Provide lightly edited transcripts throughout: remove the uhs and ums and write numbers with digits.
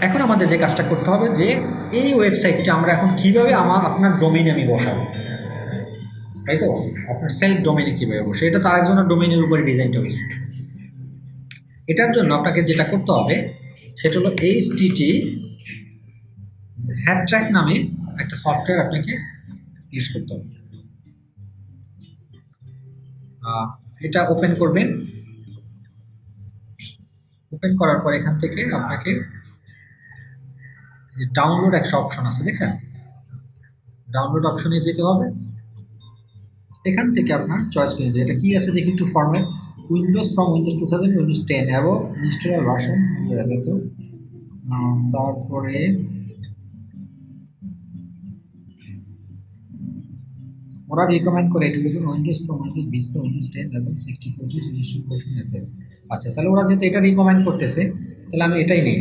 এখন আমাদের যে কাজটা করতে হবে যে এই ওয়েবসাইটটা আমরা এখন কীভাবে আপনার ডোমেইনে আমি বসাবো, তাই তো? আপনার সেলফ ডোমেইনে কীভাবে বসে, এটা তো আরেকজনের ডোমেইনের উপরে ডিজাইনটা হয়েছে। এটার জন্য আপনাকে যেটা করতে হবে সেটা হলো HTTP হ্যাডট্র্যাক নামে একটা সফটওয়্যার আপনাকে ইউজ করতে হবে। এটা ওপেন করবেন। ওপেন করার পর এখান থেকে আপনাকে ডাউনলোড একটা অপশন আছে, দেখছেন? ডাউনলোড অপশনে যেতে হবে। এখান থেকে আপনার চয়েস করে দিতে, এটা কি আছে দেখি একটু format. Windows from Windows 2000 Windows 10 এবং ইনস্টলার ভার্সন যেত। তারপরে ওরা রিকমেন্ড করে এটা লিখুন Windows from Windows vista Windows 10 এবং 64 ইনস্টল ভার্সন মেথড। আচ্ছা, তাহলে ওরা যেহেতু এটা রিকমেন্ড করতেছে তাহলে আমি এটাই নেই।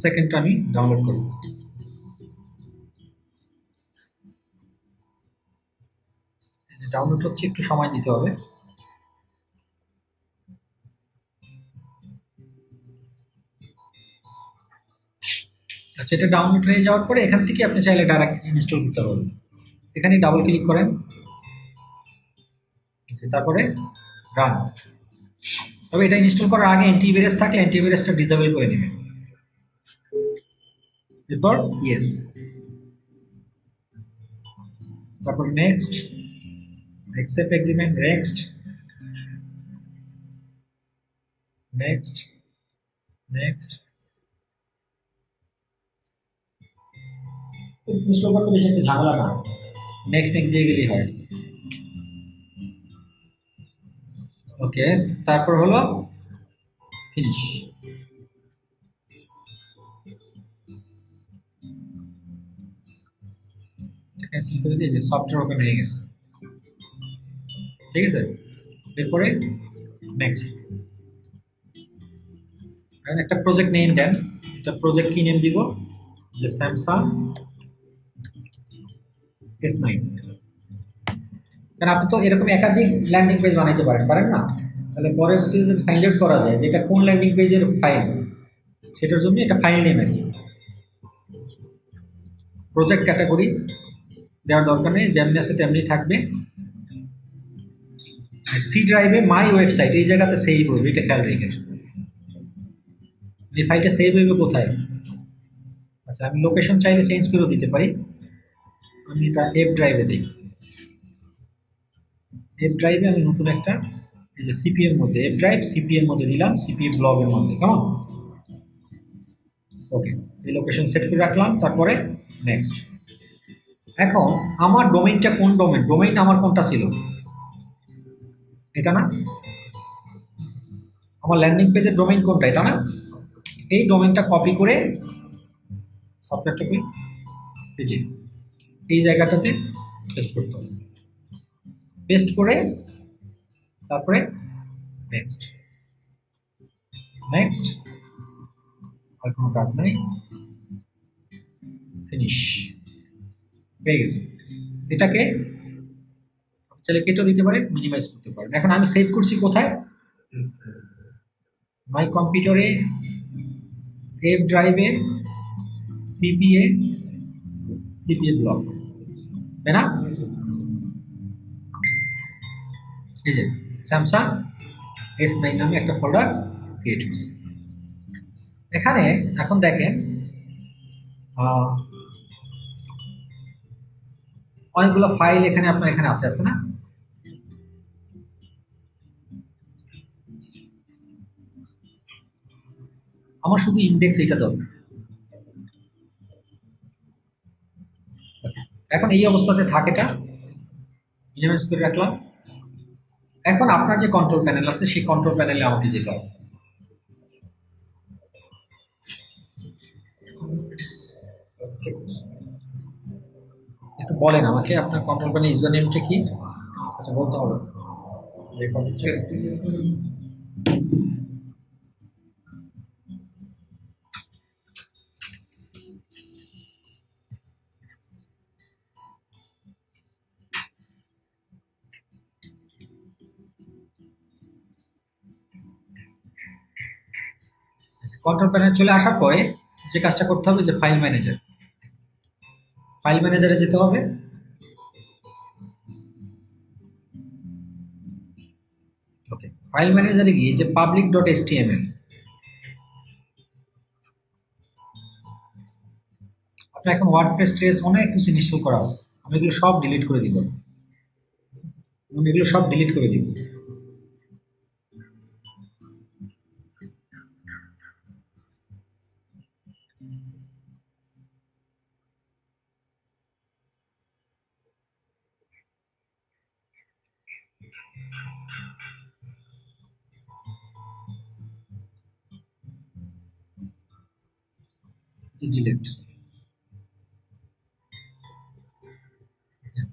সেকেন্ডটা আমি ডাউনলোড করব। ডাউনলোড হচ্ছে, একটু সময় দিতে হবে। আচ্ছা, এটা ডাউনলোড হয়ে যাওয়ার পরে এখান থেকে আপনি চাইলে ডাইরেক্ট ইনস্টল করতে পারবেন। এখানে ডাবল ক্লিক করেন, তারপরে রান। তবে এটা ইনস্টল করার আগে অ্যান্টিভাইরাস থাকলে অ্যান্টিভাইরাসটা ডিসেবল করে নেবেন। এরপর ইয়েস, তারপর next, accept agreement, next next next. Install করতে বেশি একটা ঝামেলা না, নেক্সট দিয়ে গেলেই হয়। ওকে, তারপর হলো ফিনিশ। ক্যান্সেল করে দিয়েছে, সফটওয়্যার ওপেন হয়ে গেছে। ঠিক আছে, এরপরে নেক্সট। একটা প্রজেক্ট নেম দেন। এটা প্রজেক্ট কি নেম দিব? যে স্যামসাং S9। কারণ আপনি তো এরকম একাধিক ল্যান্ডিং পেজ বানাইতে পারেন না? তাহলে পরে যদি ফাইন্ড আউট করা যায় যেটা কোন ল্যান্ডিং পেজের ফাইল, সেটার জন্য এটা ফাইল নেম আর কি। প্রজেক্ট ক্যাটাগরি দেওয়ার দরকার নেই, যেমনি আছে তেমনি থাকবে। সি ড্রাইভে মাই ওয়েবসাইট এই জায়গাতে সেভ হবে, এটা খেয়াল রেখে। এই ফাইলটা সেভ হইবে কোথায়? আচ্ছা, আমি লোকেশন চাইলে চেঞ্জ করেও দিতে পারি। আমি এটা এফ ড্রাইভে দিই। এফ ড্রাইভে আমি নতুন একটা, এই যে সিপিএর মধ্যে এফ ড্রাইভ, সিপিএর মধ্যে দিলাম, সিপি ব্লগের মধ্যে। কেমন? ওকে, এই লোকেশন সেট করে রাখলাম। তারপরে নেক্সট। এখন আমার ডোমেইনটা কোন ডোমেইন? ডোমেইন আমার কোনটা ছিল? এটা না? আমার ল্যান্ডিং পেজের ডোমেইন কোনটা? এটা না? এই ডোমেইনটা কপি করে সফটওয়্যারটা কই পেজে এই জায়গাটাতে পেস্ট করতে হবে। পেস্ট করে তারপরে নেক্সট নেক্সট, আর কোনো কাজ নাই, ফিনিশ হয়ে গেছে। এটাকে চাইলে কেটেও দিতে পারেন, মিনিমাইজ করতে পারেন। এখন আমি সেভ করছি কোথায়? মাই কম্পিউটারে, এফ ড্রাইভে, সিপিএ, সিপিএ ব্লক, তাই না? এই যে স্যামসাং S9 নামে একটা ফোল্ডার ক্রিয়েট হয়েছে এখানে। এখন দেখেন অনেকগুলো ফাইল এখানে আপনার এখানে আছে না? আমার শুধু ইন্ডেক্স এটা দরকার। এখন এই অবস্থাতে থাকেটা মিনিমাইজ করে রাখলাম। এখন আপনার যে কন্ট্রোল প্যানেল আছে সেই কন্ট্রোল প্যানেলে আমাকে যেতে হবে। একটু বলেন আমাকে আপনার কন্ট্রোল প্যানেল ইউজার নেমটা কি? আচ্ছা, বলতে হবে। কন্ট্রোল প্যানেলে চলে আসার পরে যে কাজটা করতে হবে যে ফাইল ম্যানেজারে যেতে হবে। ওকে, ফাইল ম্যানেজারে গিয়ে যে public.html, আপনার এখন ওয়ার্ডপ্রেস ট্রেস অনেক কিছু ইনস্টল করা আছে, আমি এগুলো সব ডিলিট করে দিব। ডিলিট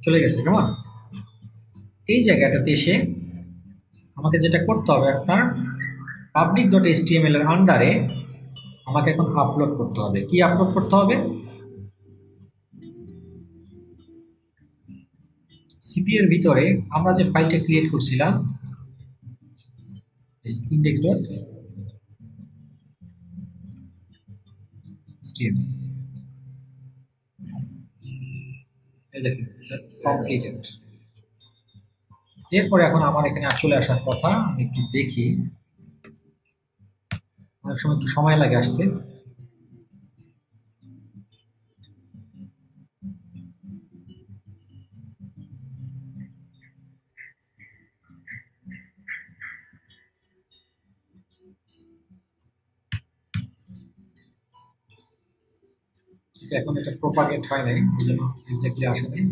চলে গেছে। কেমন এই জায়গাটাতে এসে আমাকে যেটা করতে হবে, আপনার public.html এর আন্ডারে আমাকে এখন আপলোড করতে হবে। কি আপলোড করতে হবে? সিপি এর ভিতরে আমরা যে ফাইলটা ক্রিয়েট করছিলাম index.html, এই দেখুন কমপ্লিটেড। এরপরে এখন আমার এখানে চলে আসার কথা, আমি একটু দেখি, অনেক সময় একটু সময় লাগে আসতে। এখন এটা প্রপাগেট হয় নাই, এই জন্য এক্স্যাক্টলি আসে নাই।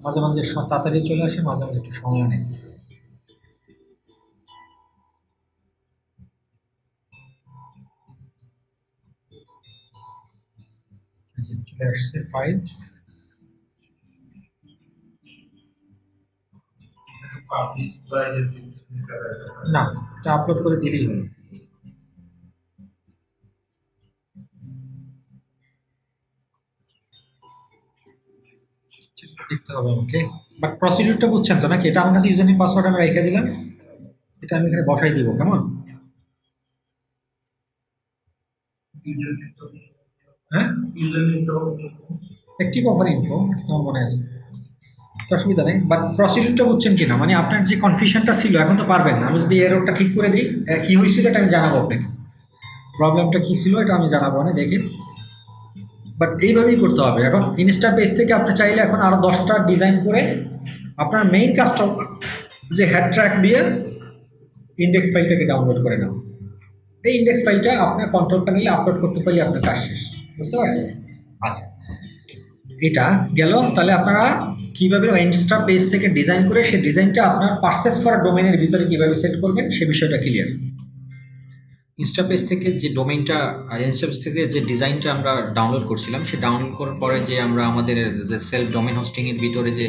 মাঝে মাঝে তাড়াতাড়ি চলে আসে, মাঝে মাঝে একটু সময় নেই। চলে আসছে ফাইল, না এটা আপলোড করে দিলেই হলো। দেখতে হবে আমাকে, বাট প্রসিডিউরটা বুঝছেন তো নাকি? এটা আমার কাছে ইউজার নেম পাসওয়ার্ড আমি রেখে দিলাম, এটা আমি এখানে বসাই দিব। কেমন? হ্যাঁ, অ্যাক্টিভ অফার ইনফো তোমার মনে আছে, অসুবিধা নেই। বাট প্রসিডিউরটা বুঝছেন কিনা, মানে আপনার যে কনফিউশনটা ছিল এখন তো পারবেন না। আমি যদি এররটা ঠিক করে দিই, কি হয়েছিল এটা আমি জানাবো আপনাকে, প্রবলেমটা কি ছিল এটা আমি জানাবো না, দেখি। বাট এইভাবেই করতে হবে। এখন ইনস্টা পেজ থেকে আপনি চাইলে এখন আরো 10টা ডিজাইন করে আপনার মেইন কাজটা যে হেড ট্র্যাক দিয়ে ইন্ডেক্স ফাইলটাকে ডাউনলোড করে নাও। এই ইন্ডেক্স ফাইলটা আপনার কন্ট্রোল প্যানেলে আপলোড করতে পারলে আপনার কাজ শেষ। বুঝতে পারছেন? আচ্ছা, এটা গেল। তাহলে আপনারা কিভাবে ইনস্টা পেজ থেকে ডিজাইন করে সেই ডিজাইনটা আপনার পারচেস করা ডোমেনের ভিতরে কিভাবে সেট করবেন সে বিষয়টা ক্লিয়ার। ইনস্টা পেজ থেকে যে ডোমেইনটা, ইনস্টা পেজ থেকে যে ডিজাইনটা আমরা ডাউনলোড করছিলাম, সে ডাউনলোড করার পরে যে আমরা আমাদের যে সেলফ ডোমেন হোস্টিংয়ের ভিতরে যে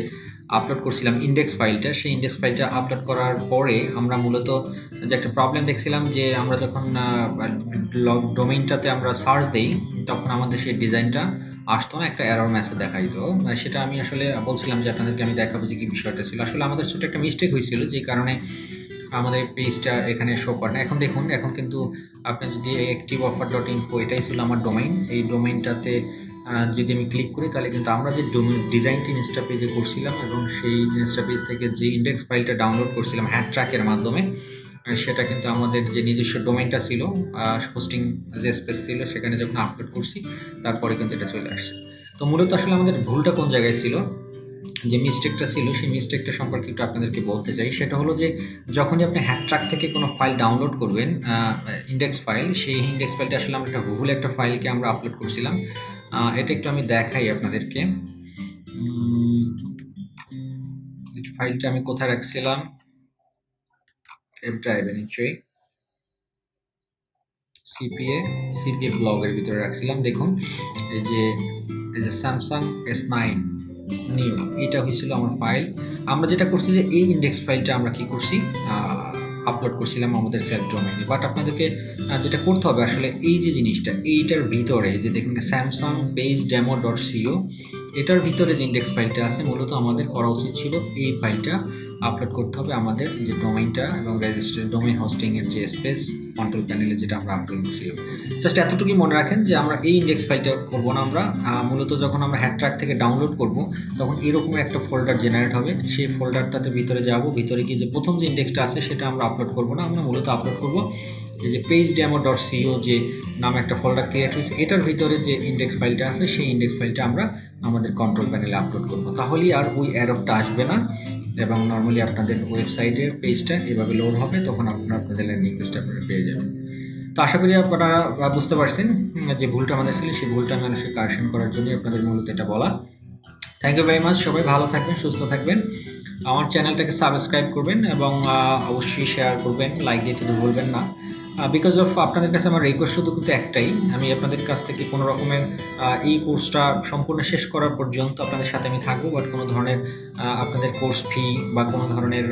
আপলোড করছিলাম ইন্ডেক্স ফাইলটা, সেই ইন্ডেক্স ফাইলটা আপলোড করার পরে আমরা মূলত যে একটা প্রবলেম দেখছিলাম যে আমরা যখন ডোমেইনটাতে আমরা সার্চ দিই তখন আমাদের সেই ডিজাইনটা আসতো না, একটা এরর মেসেজ দেখাইতো। সেটা আমি আসলে বলছিলাম যে আপনাদেরকে আমি দেখাবো যে কী বিষয়টা ছিল। আসলে আমাদের ছোটো একটা মিস্টেক হয়েছিল, যে কারণে আমাদের পেজটা এখানে শো করে না। এখন দেখুন, এখন কিন্তু আপনি যদি activeoffer.info, এটাই ছিল আমার ডোমাইন, এই ডোমাইনটাতে যদি আমি ক্লিক করি তাহলে কিন্তু আমরা যে ডিজাইনটি ইনস্টা পেজে করছিলাম এবং সেই ইনস্টা পেজ থেকে যে ইন্ডেক্স ফাইলটা ডাউনলোড করছিলাম হ্যাড ট্র্যাকের মাধ্যমে, সেটা কিন্তু আমাদের যে নিজস্ব ডোমেইনটা ছিল, হোস্টিং যে স্পেস ছিল, সেখানে যখন আপলোড করছি তারপরে কিন্তু এটা চলে আসছে। তো মূলত আসলে আমাদের ভুলটা কোন জায়গায় ছিল, যে মিস্টেকটা ছিল সেই মিস্টেকটা সম্পর্কে একটু আপনাদেরকে বলতে চাই। সেটা হলো যে যখনই আপনি হ্যাড ট্র্যাক থেকে কোনো ফাইল ডাউনলোড করবেন, ইন্ডেক্স ফাইল, সেই ইন্ডেক্স ফাইলটা আসলে আমরা একটা ভুল একটা ফাইলকে আমরা আপলোড করছিলাম। এটা একটু আমি দেখাই আপনাদেরকে। ফাইলটা আমি কোথায় রাখছিলাম, ড্রাইভে নিশ্চয়ই, সিপিএ ব্লগের ভিতরে রাখছিলাম। দেখুন এই যে স্যামসাং S9 নিউ, এটা হয়েছিল আমার ফাইল। আমরা যেটা করছি যে এই ইন্ডেক্স ফাইলটা আমরা কি করছি, আপলোড করছিলাম আমাদের সেলফ ডোমেইনে। বাট আপনাদেরকে যেটা করতে হবে আসলে এই যে জিনিসটা, এইটার ভিতরে যে দেখুন স্যামসাং পেজ ডেমো.co, এটার ভিতরে যে ইন্ডেক্স ফাইলটা আছে, মূলত আমাদের করা উচিত ছিল এই ফাইলটা আপলোড করতে হবে আমাদের যে ডোমেইনটা এবং রেজিস্টার ডোমেইন হোস্টিংয়ের যে স্পেস কন্ট্রোল প্যানেলে যেটা আমরা আপলোড করছি। জাস্ট এতটুকুই মনে রাখেন যে আমরা এই ইন্ডেক্স ফাইলটা করবো না, আমরা মূলত যখন আমরা হ্যাডট্র্যাক থেকে ডাউনলোড করব তখন এরকম একটা ফোল্ডার জেনারেট হবে। সেই ফোল্ডারটাতে ভিতরে যাব, ভিতরে গিয়ে যে প্রথম যে ইন্ডেক্সটা আছে সেটা আমরা আপলোড করবো না, আমরা মূলত আপলোড করবো এই যে pagedemo.co যে নামে একটা ফোল্ডার ক্রিয়েট হয়েছে, এটার ভিতরে যে ইন্ডেক্স ফাইলটা আছে সেই ইন্ডেক্স ফাইলটা আমরা আমাদের কন্ট্রোল প্যানেলে আপলোড করবো। তাহলেই আর ওই এররটা আসবে না এবং নর্মালি আপনাদের ওয়েবসাইটের পেজটা এভাবে লোড হবে, তখন আপনাদের ল্যান্ডিং পেজটা আপনারা পেয়ে যাবেন। তো আশা করি আপনারা বুঝতে পারছেন যে ভুলটা আমাদের ছিল, সেই ভুলটা মানুষের কারেকশন করার জন্য আপনাদের মূলত এটা বলা। থ্যাংক ইউ ভেরি মাচ, সবাই ভালো থাকবেন, সুস্থ থাকবেন, আমার চ্যানেলটাকে সাবস্ক্রাইব করবেন এবং অবশ্যই শেয়ার করবেন, লাইক দিতে তো ভুলবেন না। বিকজ অফ আপনাদের কাছে আমার রিকোয়েস্ট শুধু কিন্তু একটাই, আমি আপনাদের কাছ থেকে কোনো রকমের এই কোর্সটা সম্পূর্ণ শেষ করার পর্যন্ত আপনাদের সাথে আমি থাকবো, বাট কোনো ধরনের আপনাদের কোর্স ফি বা কোনো ধরনের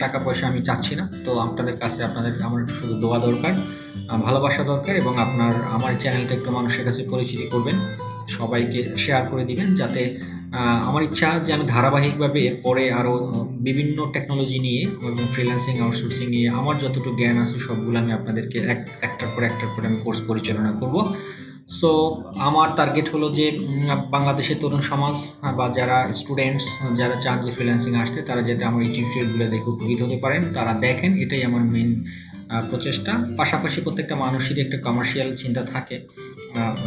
টাকা পয়সা আমি চাচ্ছি না। তো আপনাদের কাছে আমার শুধু দোয়া দরকার, ভালোবাসা দরকার, এবং আমার চ্যানেলটা একটু মানুষের কাছে পরিচিতি করবেন, সবাইকে শেয়ার করে দিবেন, যাতে আমার ইচ্ছা যে আমি ধারাবাহিকভাবে এরপরে আরও বিভিন্ন টেকনোলজি নিয়ে এবং ফ্রিল্যান্সিং আউটসোর্সিং নিয়ে আমার যতটুকু জ্ঞান আছে সবগুলো আমি আপনাদেরকে একটার পর আমি কোর্স পরিচালনা করব। সো আমার টার্গেট হলো যে বাংলাদেশের তরুণ সমাজ বা যারা স্টুডেন্টস যারা চান যে ফ্রিল্যান্সিং আসতে, তারা যাতে আমার এই টিউটোরিয়ালগুলো দেখে উপকৃত হতে পারেন, তারা দেখেন, এটাই আমার মেন প্রচেষ্টা। পাশাপাশি প্রত্যেকটা মানুষেরই একটা কমার্শিয়াল চিন্তা থাকে,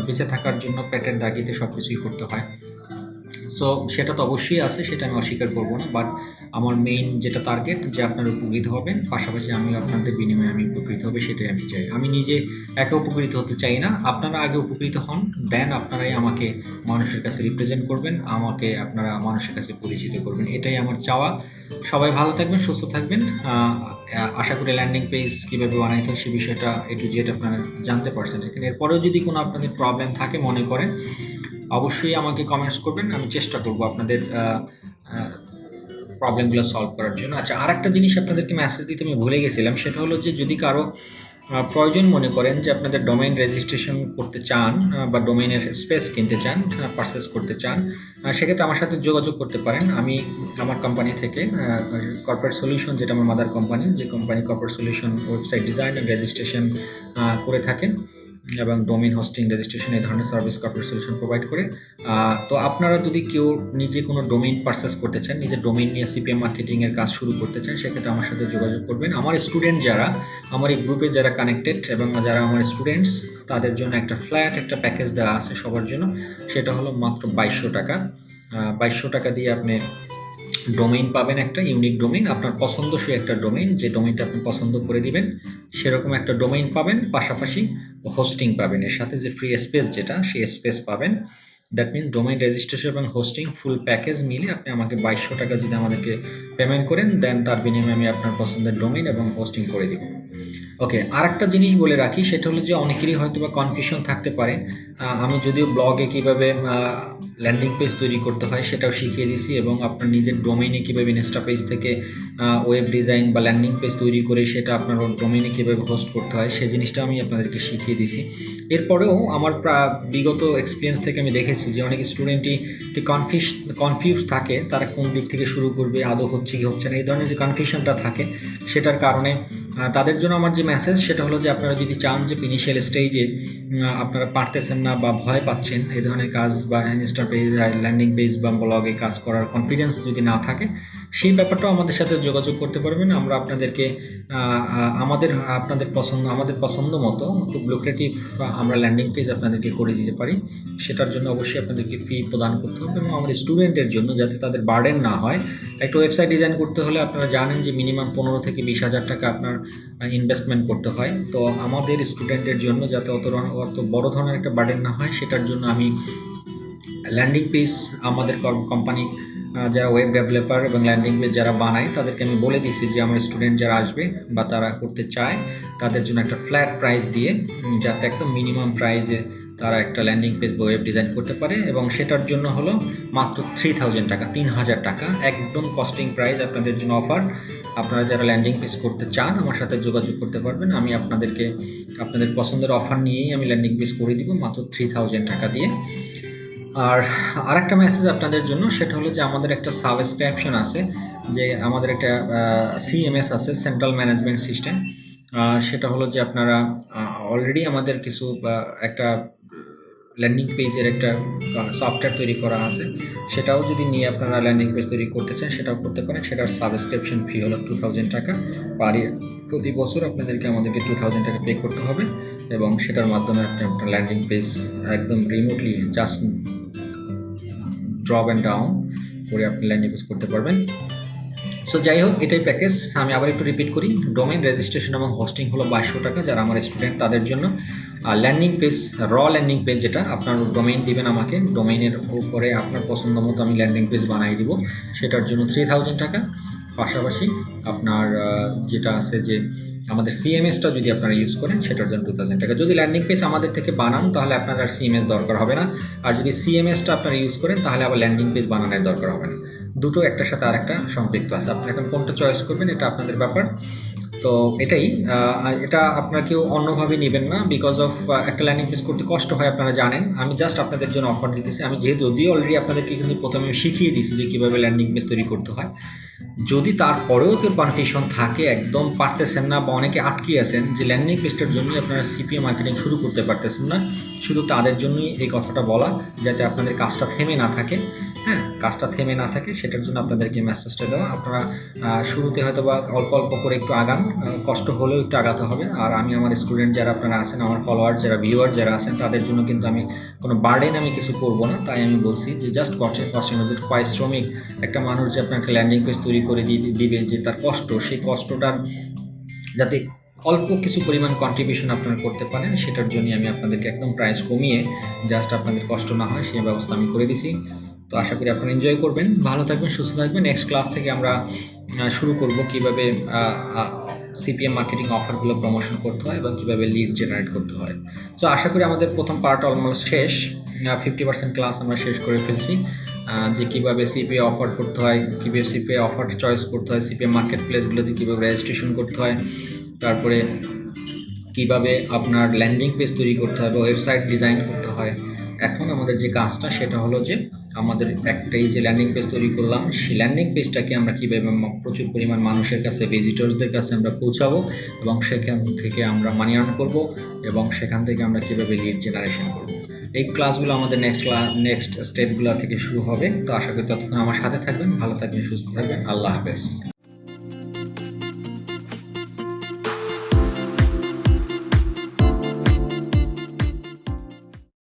বেঁচে থাকার জন্য পেটের দাগিতে সব কিছুই করতে হয়। সো সেটা তো অবশ্যই আছে, সেটা আমি অস্বীকার করবো না, বাট আমার মেইন যেটা টার্গেট যে আপনারা উপকৃত হবেন, পাশাপাশি আমি আপনাদের বিনিময়ে আমি উপকৃত হবে, সেটাই আমি চাই। আমি নিজে একে উপকৃত হতে চাই না, আপনারা আগে উপকৃত হন, দেন আপনারাই আমাকে মানুষের কাছে রিপ্রেজেন্ট করবেন, আপনারা মানুষের কাছে পরিচিত করবেন, এটাই আমার চাওয়া। সবাই ভালো থাকবেন, সুস্থ থাকবেন। আশা করি ল্যান্ডিং পেজ কীভাবে বানাইতে হয় সে বিষয়টা একটু যেটা আপনারা জানতে পারছেন। এখানে এরপরেও যদি কোনো আপনাদের প্রবলেম থাকে মনে করেন, অবশ্যই আমাকে কমেন্টস করবেন, আমি চেষ্টা করব আপনাদের প্রবলেমগুলো সলভ করার জন্য। আচ্ছা, আর একটা জিনিস আপনাদেরকে মেসেজ দিতে আমি ভুলে গেছিলাম, সেটা হলো যে যদি কারো প্রয়োজন মনে করেন যে আপনাদের ডোমেইন রেজিস্ট্রেশন করতে চান বা ডোমেইনের স্পেস কিনতে চান, পারচেস করতে চান, সেক্ষেত্রে আমার সাথে যোগাযোগ করতে পারেন। আমি আমার কোম্পানি থেকে কর্পোরেট সলিউশন, যেটা আমার মাদার কোম্পানি, যে company corporate solution website design and registration করে থাকেন এবং ডোমেইন হোস্টিং রেজিস্ট্রেশন এই ধরনের সার্ভিস কর্পোরেট সলিউশন প্রোভাইড করে। তো আপনারা যদি কেউ নিজে কোনো ডোমেইন পারচেস করতে চান, নিজের ডোমেইন নিয়ে সিপিএম মার্কেটিংয়ের কাজ শুরু করতে চান, সেক্ষেত্রে আমার সাথে যোগাযোগ করবেন। আমার স্টুডেন্ট যারা, আমার এই গ্রুপে যারা কানেক্টেড এবং যারা আমার স্টুডেন্টস, তাদের জন্য একটা ফ্ল্যাট একটা প্যাকেজ দেওয়া আছে সবার জন্য, সেটা হলো মাত্র 2200 টাকা। 2200 টাকা দিয়ে আপনি ডোমেইন পাবেন, একটা ইউনিক ডোমেইন, আপনার পছন্দসই একটা ডোমেইন, যে ডোমেইনটা আপনি পছন্দ করে দিবেন সেরকম একটা ডোমেইন পাবেন, পাশাপাশি হোস্টিং পাবেন, এর সাথে যে ফ্রি স্পেস যেটা, সেই স্পেস পাবেন। দ্যাট মিনস ডোমেইন রেজিস্ট্রেশন এবং হোস্টিং ফুল প্যাকেজ মিলে আপনি আমাকে 2200 টাকা যদি আমাদেরকে পেমেন্ট করেন, দেন তার বিনিময়ে আমি আপনার পছন্দের ডোমেইন এবং হোস্টিং করে দিব। ওকে, আর একটা জিনিস বলে রাখি, সেটা হলো যে অনেকেরই হয়তো বা কনফিউশন থাকতে পারে। আমি যদিও ব্লগে কীভাবে ল্যান্ডিং পেজ তৈরি করতে হয় সেটাও শিখিয়ে দিয়েছি, এবং আপনার নিজের ডোমেইনে কীভাবে ইনস্টা পেজ থেকে ওয়েব ডিজাইন বা ল্যান্ডিং পেজ তৈরি করে সেটা আপনার ডোমেইনে কীভাবে হোস্ট করতে হয় সেই জিনিসটা আমি আপনাদেরকে শিখিয়ে দিয়েছি। এরপরেও আমার বিগত এক্সপিরিয়েন্স থেকে আমি দেখেছি যে অনেক স্টুডেন্টই কনফিউজ থাকে, তারা কোন দিক থেকে শুরু করবে, আদৌ হচ্ছে কি হচ্ছে না, এই ধরনের যে কনফিউশনটা থাকে, সেটার কারণে তাদের জন্য আমার যে মেসেজ সেটা হলো যে আপনারা যদি চান যে ইনিশিয়াল স্টেজে আপনারা পারতেছেন না বা ভয় পাচ্ছেন এই ধরনের কাজ বা ইনস্টা পেজ, ল্যান্ডিং পেজ বা ব্লগে কাজ করার কনফিডেন্স যদি না থাকে, সেই ব্যাপারটাও আমাদের সাথে যোগাযোগ করতে পারবেন। আমরা আপনাদেরকে আমাদের পছন্দ মতো খুব লুক্রেটিভ আমরা ল্যান্ডিং পেজ আপনাদেরকে করে দিতে পারি। সেটার জন্য অবশ্যই আপনাদেরকে ফি প্রদান করতে হবে, এবং আমার স্টুডেন্টের জন্য যাতে তাদের বার্ডেন না হয়, একটা ওয়েবসাইট ডিজাইন করতে হলে আপনারা জানেন যে মিনিমাম 15 থেকে 20,000 টাকা আপনার ইনভেস্টমেন্ট করতে হয়। তো আমাদের স্টুডেন্টের জন্য যাতে অত বড় ধরনের একটা বার্ডেন না হয়, সেটার জন্য আমি ল্যান্ডিং পেজ আমাদের কোম্পানি যারা ওয়েব ডেভেলপার এবং ল্যান্ডিং পেজ যারা বানায় তাদেরকে আমি বলে দিয়েছি যে আমার স্টুডেন্ট যারা আসবে বা তারা করতে চায় তাদের জন্য একটা ফ্ল্যাট প্রাইস দিয়ে, যাতে একদম মিনিমাম প্রাইসে তারা একটা ল্যান্ডিং পেজ বা ওয়েব ডিজাইন করতে পারে, এবং সেটার জন্য হলো মাত্র 3000 টাকা, 3000 টাকা একদম কস্টিং প্রাইস আপনাদের জন্য অফার। আপনারা যারা ল্যান্ডিং পেজ করতে চান আমার সাথে যোগাযোগ করতে পারবেন, আমি আপনাদের পছন্দের অফার নিয়েই আমি ল্যান্ডিং পেজ করে দিব মাত্র 3000 টাকা দিয়ে। আর আরেকটা মেসেজ আপনাদের জন্য, সেটা হলো যে আমাদের একটা সাবস্ক্রিপশন আছে, যে আমাদের একটা সিএমএস আছে, সেন্ট্রাল ম্যানেজমেন্ট সিস্টেম। সেটা হলো যে আপনারা অলরেডি আমাদের কিছু একটা ল্যান্ডিং পেজের একটা সফটওয়্যার তৈরি করা আছে, সেটাও যদি নিয়ে আপনারা ল্যান্ডিং পেজ তৈরি করতে চান সেটাও করতে পারেন। সেটার সাবস্ক্রিপশন ফি হলো 2000 টাকা পার ইয়ার। প্রতি বছর আমাদেরকে 2000 টাকা পে করতে হবে, এবং সেটার মাধ্যমে আপনি আপনার ল্যান্ডিং পেজ একদম remotely just drop and down করে আপনি ল্যান্ডিং পেজ করতে পারবেন। সো যাই হোক, এটাই প্যাকেজ। আমি আবার একটু রিপিট করি, ডোমেইন রেজিস্ট্রেশন এবং হোস্টিং হলো 2200 টাকা যারা আমার স্টুডেন্ট তাদের জন্য। আর ল্যান্ডিং পেজ, ল্যান্ডিং পেজ যেটা আপনার ডোমেইন দিবেন আমাকে, ডোমেইনের উপরে আপনার পছন্দ মতো আমি ল্যান্ডিং পেজ বানিয়ে দিব, সেটার জন্য 3000 টাকা। পাশাপাশি আপনার যেটা আছে যে আমাদের সিএমএসটা যদি আপনারা ইউজ করেন সেটার জন্য 2000 টাকা। যদি ল্যান্ডিং পেজ আমাদের থেকে বানান তাহলে আপনার আর সিএমএস দরকার হবে না, আর যদি সিএমএসটা আপনারা ইউজ করেন তাহলে আবার ল্যান্ডিং পেজ বানানোর দরকার হবে না। দুটো একটার সাথে আরেকটা সম্পৃক্ত আছে, আপনি এখন কোনটা চয়েস করবেন এটা আপনাদের ব্যাপার। তো এটাই, এটা আপনারা কেউ অন্যভাবে নেবেন না, বিকজ অফ একটা ল্যান্ডিং পেজ করতে কষ্ট হয় আপনারা জানেন। আমি জাস্ট আপনাদের জন্য অফার দিতেছি, আমি যেহেতু অলরেডি আপনাদেরকে কিন্তু প্রথমে শিখিয়ে দিয়েছি যে কীভাবে ল্যান্ডিং পেজ তৈরি করতে হয়। যদি তারপরেও কেউ কনফিউশন থাকে, একদম পারতেছেন না, বা অনেকে আটকে আছেন যে ল্যান্ডিং পেজটার জন্যই আপনারা সিপিএ মার্কেটিং শুরু করতে পারতেছেন না, শুধু তাদের জন্যই এই কথাটা বলা, যাতে আপনাদের কাজটা থেমে না থাকে। হ্যাঁ, কাজটা থেমে না থাকে সেটার জন্য আপনাদেরকে মেসেজটা দেওয়া। আপনারা শুরুতে হয়তো বা অল্প অল্প করে একটু আগান, কষ্ট হলেও একটু আগাতে হবে। আর আমি আমার স্টুডেন্ট যারা আপনারা আছেন, আমার ফলোয়ার যারা, ভিউয়ার যারা আছেন, তাদের জন্য কিন্তু আমি কোনো বার্ডেন আমি কিছু করবো না। তাই আমি বলছি যে জাস্ট পারিশ্রমিক একটা মানুষ যে আপনাকে ল্যান্ডিং পেজ তৈরি করে দিবে, যে তার কষ্ট, সেই কষ্টটার যাতে অল্প কিছু পরিমাণ কন্ট্রিবিউশন আপনারা করতে পারেন, সেটার জন্যই আমি আপনাদেরকে একদম প্রাইস কমিয়ে জাস্ট আপনাদের কষ্ট না হয় সেই ব্যবস্থা আমি করে দিছি। তো আশা করি আপনারা এনজয় করবেন, ভালো থাকবেন, সুস্থ থাকবেন। নেক্সট ক্লাস থেকে আমরা শুরু করব কীভাবে সিপিএম মার্কেটিং অফারগুলো প্রমোশন করতে হয় এবং কীভাবে লিড জেনারেট করতে হয়। তো আশা করি আমাদের প্রথম পার্ট অলমোস্ট শেষ, 50% ক্লাস আমরা শেষ করে ফেলছি, যে কীভাবে সিপিএ অফার করতে হয়, কীভাবে সিপিএ অফার চয়েস করতে হয়, সিপিএম মার্কেট প্লেসগুলোতে কীভাবে রেজিস্ট্রেশন করতে হয়, তারপরে কিভাবে আপনার ল্যান্ডিং পেজ তৈরি করতে হয় বা ওয়েবসাইট ডিজাইন করতে হয়। এখন আমাদের যে কাজটা সেটা হলো যে আমাদের একটাই যে ল্যান্ডিং পেজ তৈরি করলাম, সেই ল্যান্ডিং পেজটাকে আমরা কীভাবে প্রচুর পরিমাণ মানুষের কাছে, ভিজিটর্সদের কাছে আমরা পৌঁছাবো, এবং সেখান থেকে আমরা মানি আর্ন করবো, এবং সেখান থেকে আমরা কীভাবে লিড জেনারেশন করবো। এই ক্লাসগুলো আমাদের নেক্সট স্টেপগুলো থেকে শুরু হবে। তো আশা করি ততক্ষণ আমার সাথে থাকবেন, ভালো থাকবেন, সুস্থ থাকবেন। আল্লাহ হাফেজ।